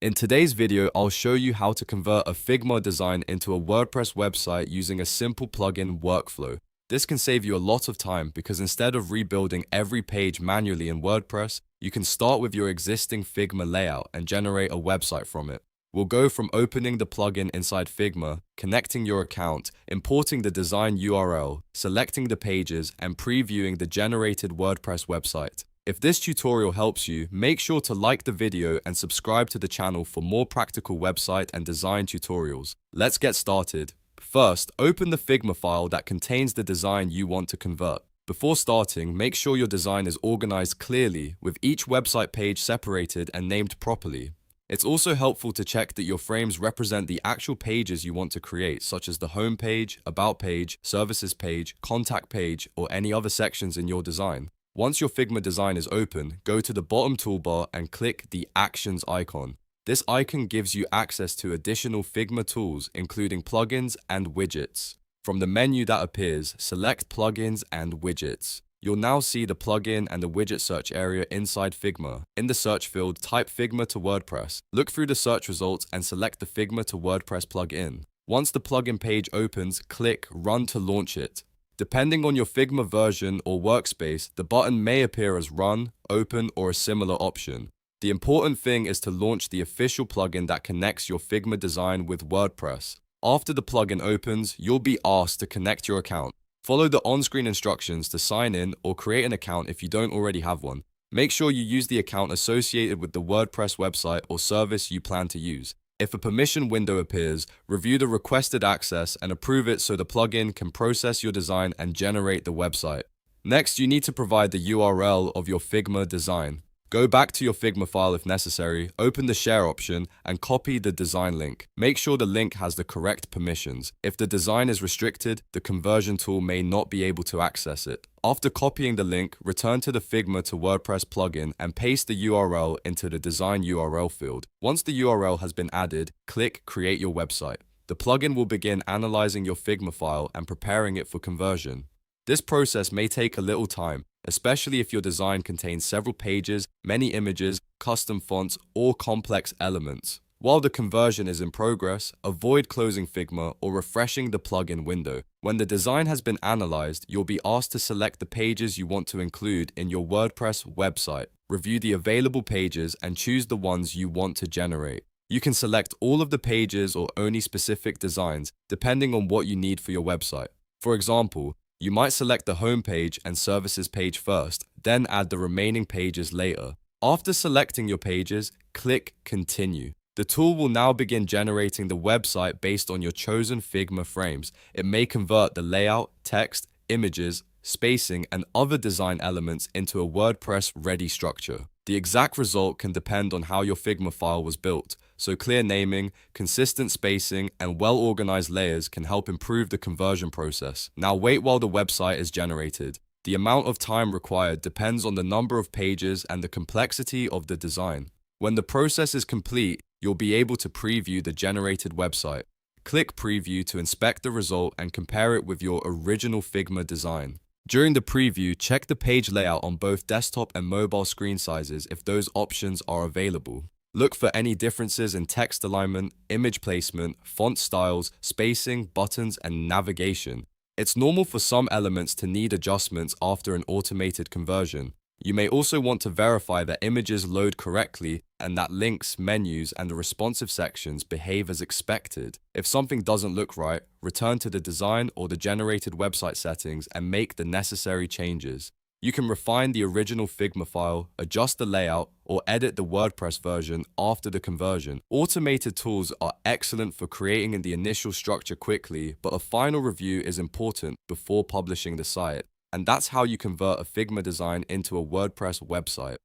In today's video, I'll show you how to convert a Figma design into a WordPress website using a simple plugin workflow. This can save you a lot of time because instead of rebuilding every page manually in WordPress, you can start with your existing Figma layout and generate a website from it. We'll go from opening the plugin inside Figma, connecting your account, importing the design URL, selecting the pages, and previewing the generated WordPress website. If this tutorial helps you, make sure to like the video and subscribe to the channel for more practical website and design tutorials. Let's get started. First, open the Figma file that contains the design you want to convert. Before starting, make sure your design is organized clearly, with each website page separated and named properly. It's also helpful to check that your frames represent the actual pages you want to create, such as the home page, about page, services page, contact page, or any other sections in your design. Once your Figma design is open, go to the bottom toolbar and click the Actions icon. This icon gives you access to additional Figma tools, including plugins and widgets. From the menu that appears, select Plugins and Widgets. You'll now see the plugin and the widget search area inside Figma. In the search field, type Figma to WordPress. Look through the search results and select the Figma to WordPress plugin. Once the plugin page opens, click Run to launch it. Depending on your Figma version or workspace, the button may appear as Run, Open, or a similar option. The important thing is to launch the official plugin that connects your Figma design with WordPress. After the plugin opens, you'll be asked to connect your account. Follow the on-screen instructions to sign in or create an account if you don't already have one. Make sure you use the account associated with the WordPress website or service you plan to use. If a permission window appears, review the requested access and approve it so the plugin can process your design and generate the website. Next, you need to provide the URL of your Figma design. Go back to your Figma file if necessary, open the share option, and copy the design link. Make sure the link has the correct permissions. If the design is restricted, the conversion tool may not be able to access it. After copying the link, return to the Figma to WordPress plugin and paste the URL into the design URL field. Once the URL has been added, click Create Your Website. The plugin will begin analyzing your Figma file and preparing it for conversion. This process may take a little time, especially if your design contains several pages, many images, custom fonts, or complex elements. While the conversion is in progress, avoid closing Figma or refreshing the plugin window. When the design has been analyzed, you'll be asked to select the pages you want to include in your WordPress website. Review the available pages and choose the ones you want to generate. You can select all of the pages or only specific designs, depending on what you need for your website. For example, you might select the home page and services page first, then add the remaining pages later. After selecting your pages, click Continue. The tool will now begin generating the website based on your chosen Figma frames. It may convert the layout, text, images, spacing, and other design elements into a WordPress-ready structure. The exact result can depend on how your Figma file was built, so clear naming, consistent spacing, and well-organized layers can help improve the conversion process. Now wait while the website is generated. The amount of time required depends on the number of pages and the complexity of the design. When the process is complete, you'll be able to preview the generated website. Click Preview to inspect the result and compare it with your original Figma design. During the preview, check the page layout on both desktop and mobile screen sizes if those options are available. Look for any differences in text alignment, image placement, font styles, spacing, buttons, and navigation. It's normal for some elements to need adjustments after an automated conversion. You may also want to verify that images load correctly and that links, menus, and the responsive sections behave as expected. If something doesn't look right, return to the design or the generated website settings and make the necessary changes. You can refine the original Figma file, adjust the layout, or edit the WordPress version after the conversion. Automated tools are excellent for creating the initial structure quickly, but a final review is important before publishing the site. And that's how you convert a Figma design into a WordPress website.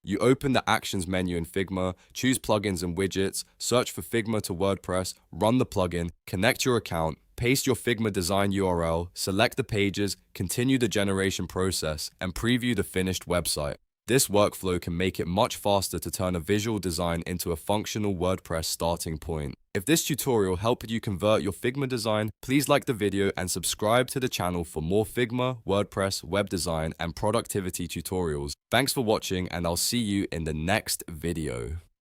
You open the Actions menu in Figma, choose Plugins and Widgets, search for Figma to WordPress, run the plugin, connect your account, paste your Figma design URL, select the pages, continue the generation process, and preview the finished website. This workflow can make it much faster to turn a visual design into a functional WordPress starting point. If this tutorial helped you convert your Figma design, please like the video and subscribe to the channel for more Figma, WordPress, web design, and productivity tutorials. Thanks for watching, and I'll see you in the next video.